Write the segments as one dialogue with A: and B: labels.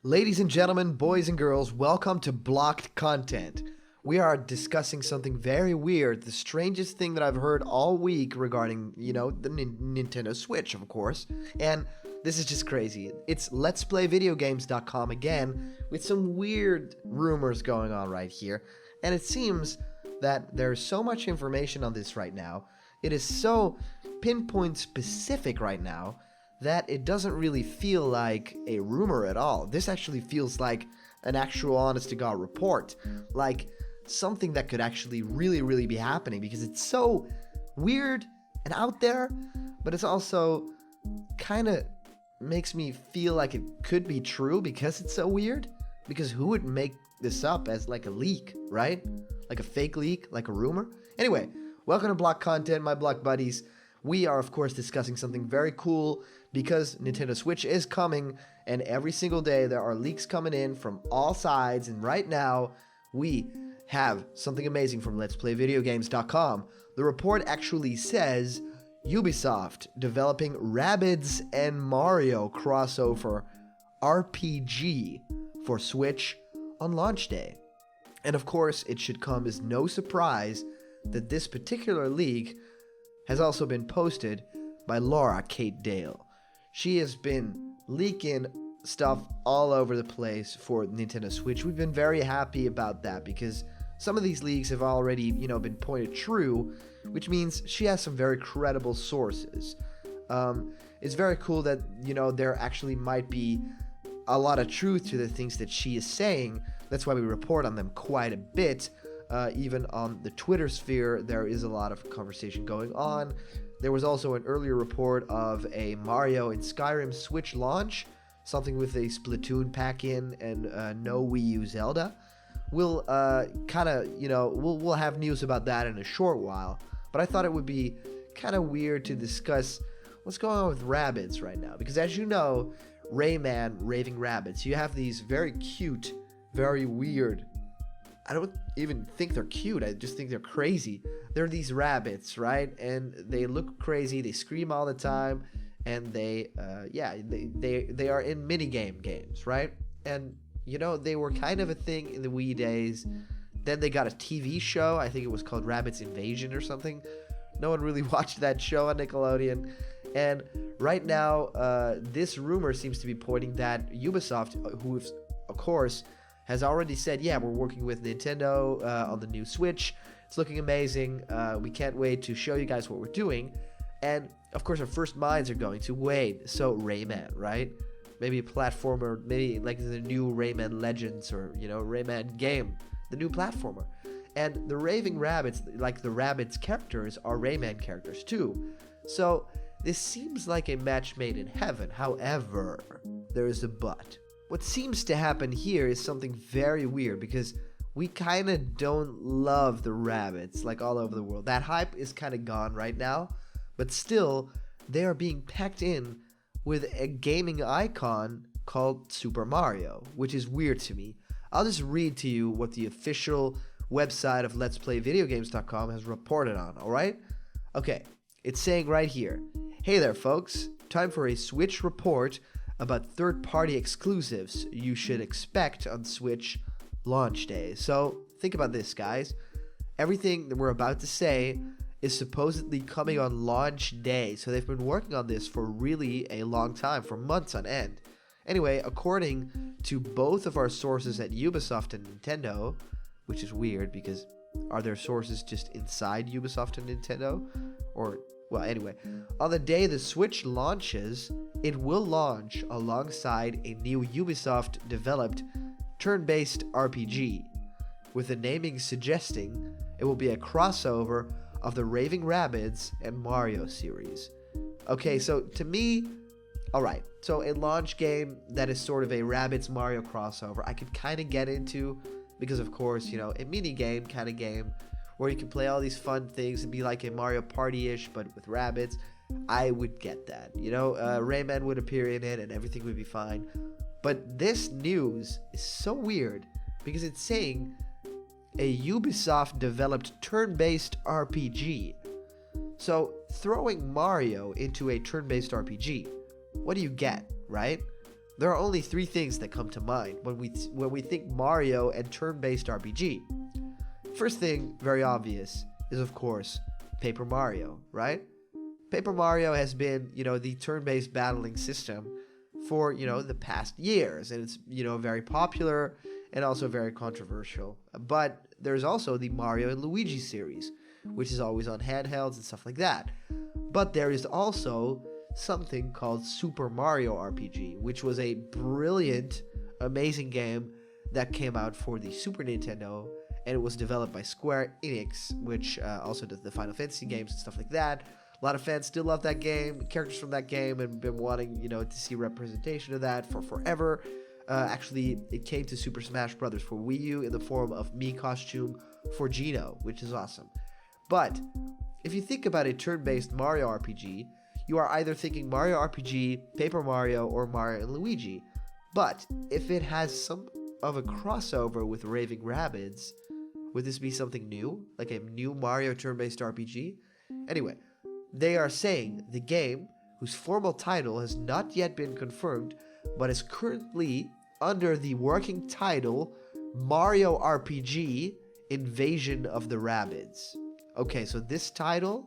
A: Ladies and gentlemen, boys and girls, welcome to Blocked Content. We are discussing something very weird, the strangest thing that I've heard all week regarding, the Nintendo Switch, of course. And this is just crazy. It's letsplayvideogames.com again with some weird rumors going on right here. And it seems that there's so much information on this right now. It is so pinpoint specific right now that it doesn't really feel like a rumor at all. This actually feels like an actual honest-to-God report, like something that could actually really be happening, because it's so weird and out there, but it's also kind of makes me feel like it could be true because it's so weird. Because who would make this up as like a leak, right? Like a fake leak, like a rumor? Anyway, welcome to Block Content, my Block buddies. We are, of course, discussing something very cool because Nintendo Switch is coming, and every single day there are leaks coming in from all sides, and right now we have something amazing from letsplayvideogames.com. The report actually says Ubisoft developing Rabbids and Mario crossover RPG for Switch on launch day. And of course, it should come as no surprise that this particular leak has also been posted by Laura Kate Dale. She has been leaking stuff all over the place for Nintendo Switch. We've been very happy about that because some of these leaks have already, been pointed true, which means she has some very credible sources. It's very cool that, there actually might be a lot of truth to the things that she is saying. That's why we report on them quite a bit. Even on the Twitter sphere, there is a lot of conversation going on. There was also an earlier report of a Mario and Skyrim Switch launch, something with a Splatoon pack-in and no Wii U Zelda. We'll we'll have news about that in a short while, but I thought it would be kind of weird to discuss what's going on with Rabbids right now, because as you know, Rayman, Raving Rabbids, you have these very cute, very weird, I don't even think they're cute. I just think they're crazy. They're these rabbits, right? And they look crazy. They scream all the time, and they are in minigame games, right? And they were kind of a thing in the Wii days. Then they got a TV show. I think it was called Rabbids Invasion or something. No one really watched that show on Nickelodeon. And right now, this rumor seems to be pointing that Ubisoft, who of course has already said, yeah, we're working with Nintendo on the new Switch. It's looking amazing. We can't wait to show you guys what we're doing. And, of course, our first minds are going to, wait, so Rayman, right? Maybe a platformer, maybe like the new Rayman Legends or, Rayman game, the new platformer. And the Raving Rabbids, like the Rabbids characters, are Rayman characters too. So this seems like a match made in heaven. However, there is a but. What seems to happen here is something very weird, because we kind of don't love the Rabbids like all over the world. That hype is kind of gone right now, but still they are being packed in with a gaming icon called Super Mario, which is weird to me. I'll just read to you what the official website of letsplayvideogames.com has reported on, alright? Okay, it's saying right here, hey there folks, time for a Switch report about third-party exclusives you should expect on Switch launch day. So think about this, guys. Everything that we're about to say is supposedly coming on launch day. So they've been working on this for really a long time, for months on end. Anyway, according to both of our sources at Ubisoft and Nintendo, which is weird because are their sources just inside Ubisoft and Nintendo? Or, well, anyway, on the day the Switch launches, it will launch alongside a new Ubisoft-developed turn-based RPG, with the naming suggesting it will be a crossover of the Raving Rabbids and Mario series. Okay, so to me, alright, so a launch game that is sort of a Rabbids Mario crossover, I could kind of get into, because of course, a mini-game kind of game, where you can play all these fun things and be like a Mario Party-ish, but with Rabbids. I would get that. Rayman would appear in it and everything would be fine. But this news is so weird because it's saying a Ubisoft developed turn-based RPG. So throwing Mario into a turn-based RPG, what do you get, right? there are only three things that come to mind when we think Mario and turn-based RPG. First thing, very obvious, is of course Paper Mario, right? Paper Mario has been, the turn-based battling system for, the past years, and it's, very popular and also very controversial. But there's also the Mario and Luigi series, which is always on handhelds and stuff like that. But there is also something called Super Mario RPG, which was a brilliant, amazing game that came out for the Super Nintendo, and it was developed by Square Enix, which also does the Final Fantasy games and stuff like that. A lot of fans still love that game, characters from that game, and been wanting, to see representation of that for forever. Actually, it came to Super Smash Bros. For Wii U in the form of Mii costume for Geno, which is awesome. But if you think about a turn-based Mario RPG, you are either thinking Mario RPG, Paper Mario, or Mario and Luigi. But if it has some of a crossover with Raving Rabbids, would this be something new? Like a new Mario turn-based RPG? Anyway, they are saying the game, whose formal title has not yet been confirmed, but is currently under the working title Mario RPG Invasion of the Rabbids. Okay, so this title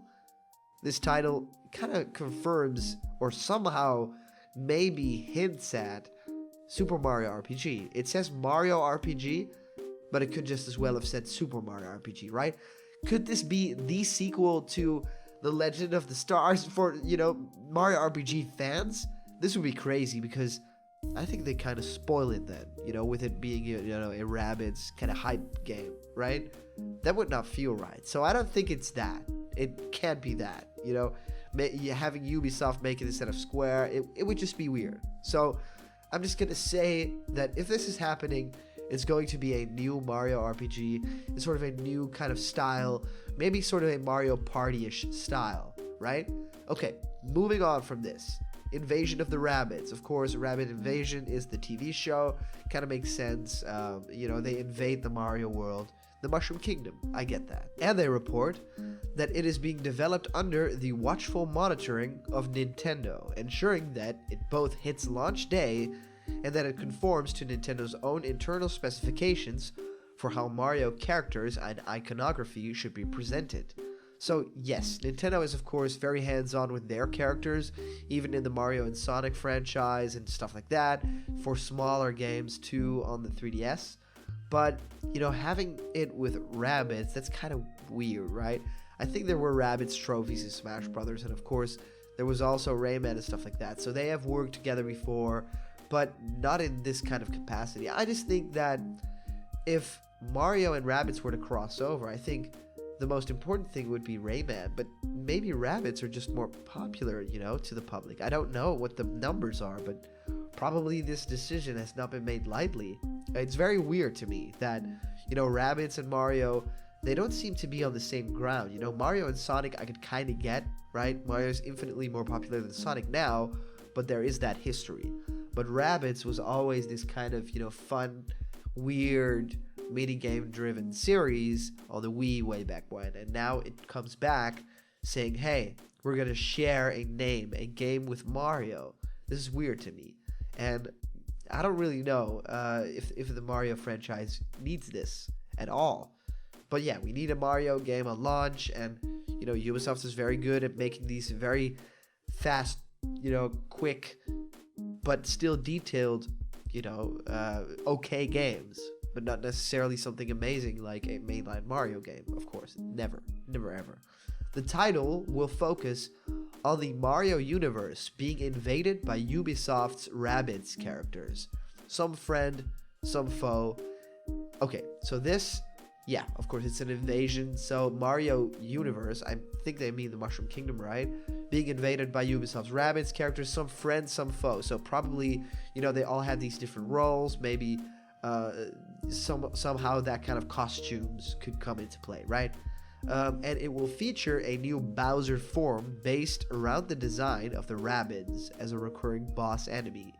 A: kind of confirms or somehow maybe hints at Super Mario RPG. It says Mario RPG, but it could just as well have said Super Mario RPG, right? Could this be the sequel to The Legend of the Stars for, Mario RPG fans? This would be crazy because I think they kind of spoil it then, with it being, a Rabbids kind of hype game, right? That would not feel right. So I don't think it's that. It can't be that, having Ubisoft make it instead of Square, it would just be weird. So I'm just going to say that if this is happening, it's going to be a new Mario RPG. It's sort of a new kind of style, maybe sort of a Mario Party-ish style, right? Okay, moving on from this. Invasion of the Rabbids. Of course, Rabbids Invasion is the TV show. Kind of makes sense. They invade the Mario world. The Mushroom Kingdom. I get that. And they report that it is being developed under the watchful monitoring of Nintendo, ensuring that it both hits launch day and that it conforms to Nintendo's own internal specifications for how Mario characters and iconography should be presented. So yes, Nintendo is of course very hands-on with their characters, even in the Mario and Sonic franchise and stuff like that, for smaller games too on the 3DS. But, having it with Rabbids, that's kind of weird, right? I think there were Rabbids trophies in Smash Brothers, and of course, there was also Rayman and stuff like that. So they have worked together before, but not in this kind of capacity. I just think that if Mario and Rabbids were to cross over, I think the most important thing would be Rayman, but maybe Rabbids are just more popular, to the public. I don't know what the numbers are, but probably this decision has not been made lightly. It's very weird to me that, Rabbids and Mario, they don't seem to be on the same ground. Mario and Sonic I could kind of get, right? Mario's infinitely more popular than Sonic now, but there is that history. But Rabbids was always this kind of, fun, weird, mini-game driven series on the Wii way back when. And now it comes back saying, hey, we're going to share a name, a game with Mario. This is weird to me. And I don't really know if the Mario franchise needs this at all. But yeah, we need a Mario game on launch, and Ubisoft is very good at making these very fast, quick, but still detailed, okay games, but not necessarily something amazing like a mainline Mario game, of course. Never ever. The title will focus on the Mario universe being invaded by Ubisoft's Rabbids characters. Some friend, some foe. Okay, so this, yeah, of course, it's an invasion. So Mario universe, I think they mean the Mushroom Kingdom, right? Being invaded by Ubisoft's Rabbids characters, some friend, some foe. So probably, they all had these different roles. Maybe somehow that kind of costumes could come into play, right? And it will feature a new Bowser form based around the design of the Rabbids as a recurring boss enemy.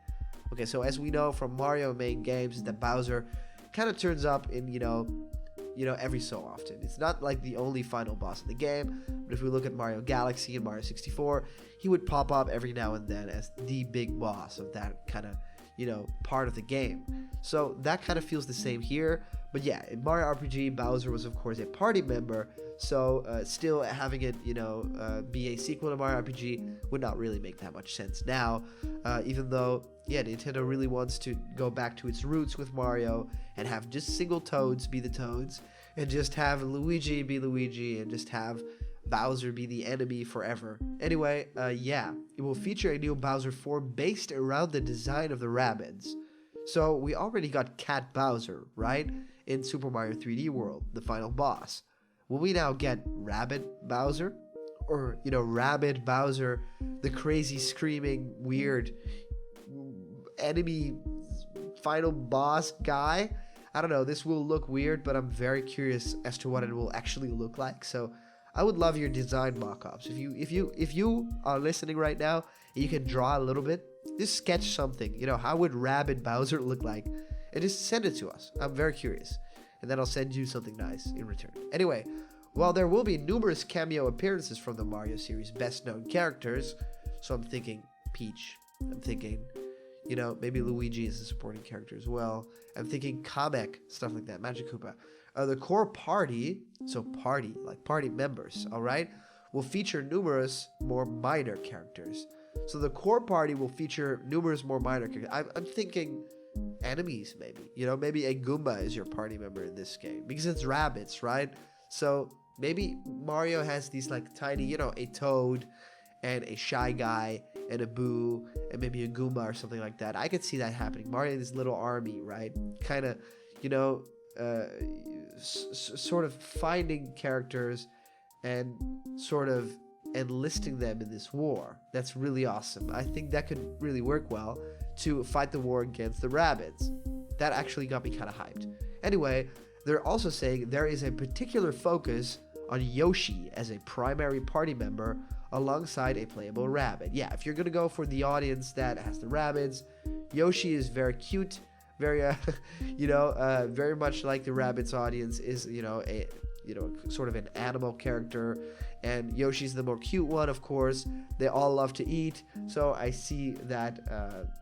A: Okay, so as we know from Mario main games, is that Bowser kind of turns up in, every so often. It's not like the only final boss in the game, but if we look at Mario Galaxy and Mario 64, he would pop up every now and then as the big boss of that kind of, part of the game. So that kind of feels the same here. But yeah, in Mario RPG, Bowser was of course a party member, so still having it, be a sequel to Mario RPG would not really make that much sense now, even though, yeah, Nintendo really wants to go back to its roots with Mario and have just single Toads be the Toads, and just have Luigi be Luigi, and just have Bowser be the enemy forever. Anyway, yeah, it will feature a new Bowser form based around the design of the Rabbids. So we already got Cat Bowser, right? In Super Mario 3D World, the final boss. Will we now get Rabbid Bowser? Or, Rabbid Bowser, the crazy, screaming, weird enemy final boss guy? I don't know, this will look weird, but I'm very curious as to what it will actually look like. So I would love your design mock-ups. If you are listening right now and you can draw a little bit, just sketch something. How would Rabbid Bowser look like? And just send it to us. I'm very curious. And then I'll send you something nice in return. Anyway, while there will be numerous cameo appearances from the Mario series' best-known characters, so I'm thinking Peach, I'm thinking, maybe Luigi is a supporting character as well. I'm thinking Kamek, stuff like that, Magic Koopa. The core party, so party, like party members, alright, will feature numerous more minor characters. So the core party will feature numerous more minor characters. I'm thinking enemies, maybe. Maybe a Goomba is your party member in this game, because it's Rabbids, right? So maybe Mario has these like tiny, a Toad and a Shy Guy and a Boo and maybe a Goomba or something like that. I could see that happening. Mario and his little army, right? Kind of, sort of finding characters and sort of enlisting them in this war. That's really awesome. I think that could really work well to fight the war against the Rabbids. That actually got me kind of hyped. Anyway, they're also saying there is a particular focus on Yoshi as a primary party member alongside a playable Rabbid. Yeah, if you're gonna go for the audience that has the Rabbids, Yoshi is very cute, very very much like the Rabbids audience is a sort of an animal character, and Yoshi's the more cute one, of course. They all love to eat, so I see that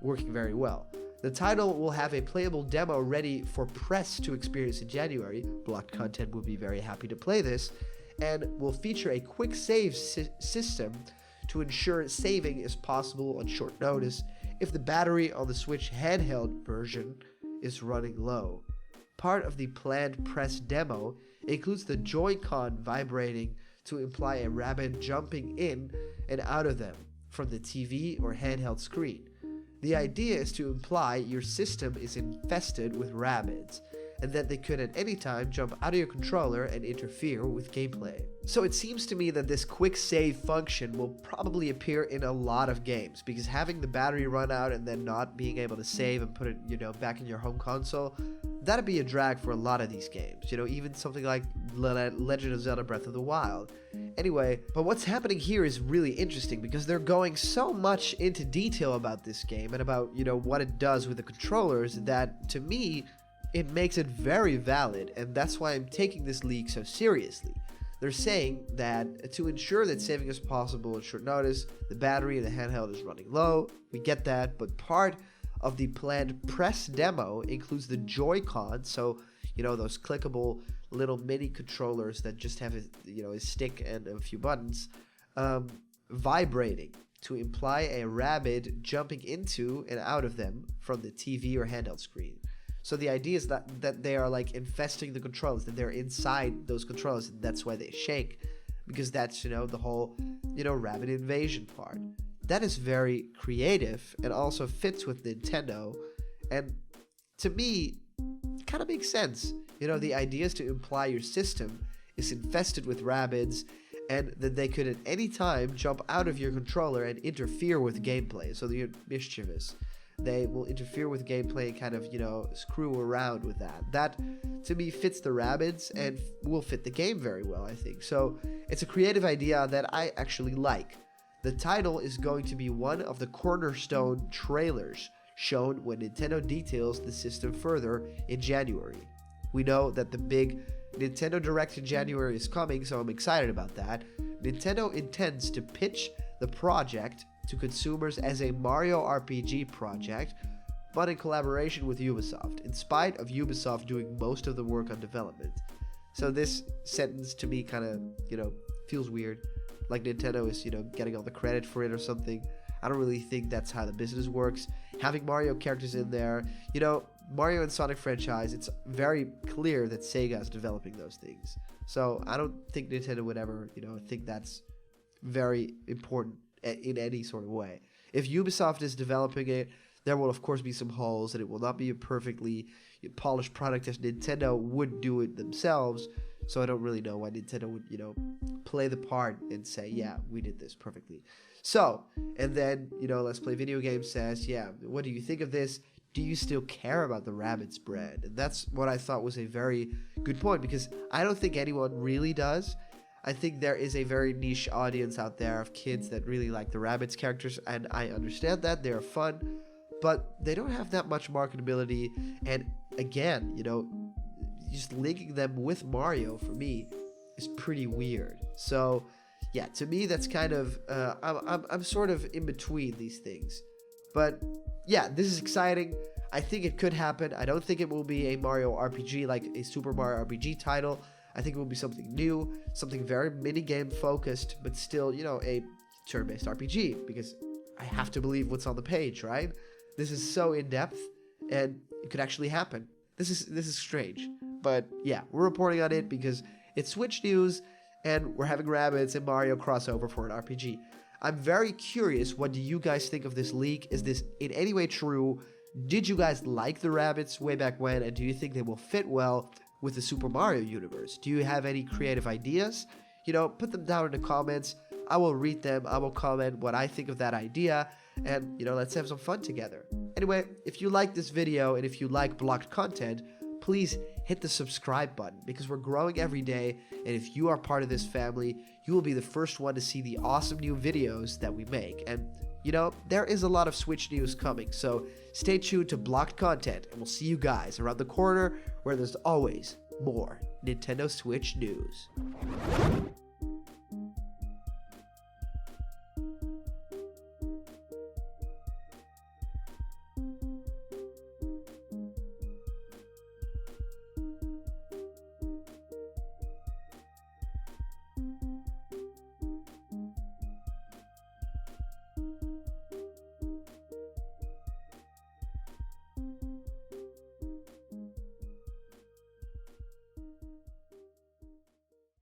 A: working very well. The title will have a playable demo ready for press to experience in January. Blocked Content will be very happy to play this, and will feature a quick save system to ensure saving is possible on short notice if the battery on the Switch handheld version is running low. Part of the planned press demo includes the Joy-Con vibrating to imply a rabbit jumping in and out of them from the TV or handheld screen. The idea is to imply your system is infested with Rabbids, and that they could at any time jump out of your controller and interfere with gameplay. So it seems to me that this quick save function will probably appear in a lot of games, because having the battery run out and then not being able to save and put it, back in your home console, that'd be a drag for a lot of these games, even something like Legend of Zelda Breath of the Wild. Anyway, but what's happening here is really interesting, because they're going so much into detail about this game and about, what it does with the controllers, that to me, it makes it very valid, and that's why I'm taking this leak so seriously. They're saying that to ensure that saving is possible at short notice, the battery in the handheld is running low. We get that, but part of the planned press demo includes the Joy-Con, so those clickable little mini controllers that just have a stick and a few buttons, vibrating to imply a rabbit jumping into and out of them from the TV or handheld screen. So the idea is that they are like infesting the controllers, that they're inside those controllers, and that's why they shake, because that's, the whole, rabbit invasion part. That is very creative and also fits with Nintendo, and to me, it kind of makes sense. The idea is to imply your system is infested with Rabbids, and that they could at any time jump out of your controller and interfere with gameplay, so they're mischievous. They will interfere with gameplay and kind of, screw around with that. That, to me, fits the Rabbids and will fit the game very well, I think. So, it's a creative idea that I actually like. The title is going to be one of the cornerstone trailers shown when Nintendo details the system further in January. We know that the big Nintendo Direct in January is coming, so I'm excited about that. Nintendo intends to pitch the project to consumers as a Mario RPG project, but in collaboration with Ubisoft, in spite of Ubisoft doing most of the work on development. So this sentence to me kind of, feels weird. Like Nintendo is, getting all the credit for it or something. I don't really think that's how the business works. Having Mario characters in there, Mario and Sonic franchise, it's very clear that Sega is developing those things. So I don't think Nintendo would ever, think that's very important in any sort of way. If Ubisoft is developing it, there will of course be some holes, and it will not be a perfectly polished product as Nintendo would do it themselves. So I don't really know why Nintendo would, play the part and say, yeah, we did this perfectly. So, and then, Let's Play Video Games says, yeah, what do you think of this? Do you still care about the Rabbids brand? And that's what I thought was a very good point, because I don't think anyone really does. I think there is a very niche audience out there of kids that really like the Rabbids characters, and I understand that. They're fun, but they don't have that much marketability. And again, just linking them with Mario for me is pretty weird. So yeah, to me that's kind of I'm sort of in between these things. But yeah, this is exciting. I think it could happen. I don't think it will be a Mario RPG like a Super Mario RPG title. I think it will be something new, something very minigame focused, but still, a turn-based RPG, because I have to believe what's on the page, right? This is so in-depth, and it could actually happen. This is strange. But yeah, we're reporting on it because it's Switch news, and we're having Rabbids and Mario crossover for an RPG. I'm very curious, what do you guys think of this leak? Is this in any way true? Did you guys like the Rabbids way back when, and do you think they will fit well with the Super Mario universe? Do you have any creative ideas? Put them down in the comments. I will read them. I will comment what I think of that idea, and let's have some fun together. Anyway, if you like this video and if you like blocked content, please hit the subscribe button, because we're growing every day, and if you are part of this family, you will be the first one to see the awesome new videos that we make. And there is a lot of Switch news coming, so stay tuned to blocked content, and we'll see you guys around the corner where there's always more Nintendo Switch news.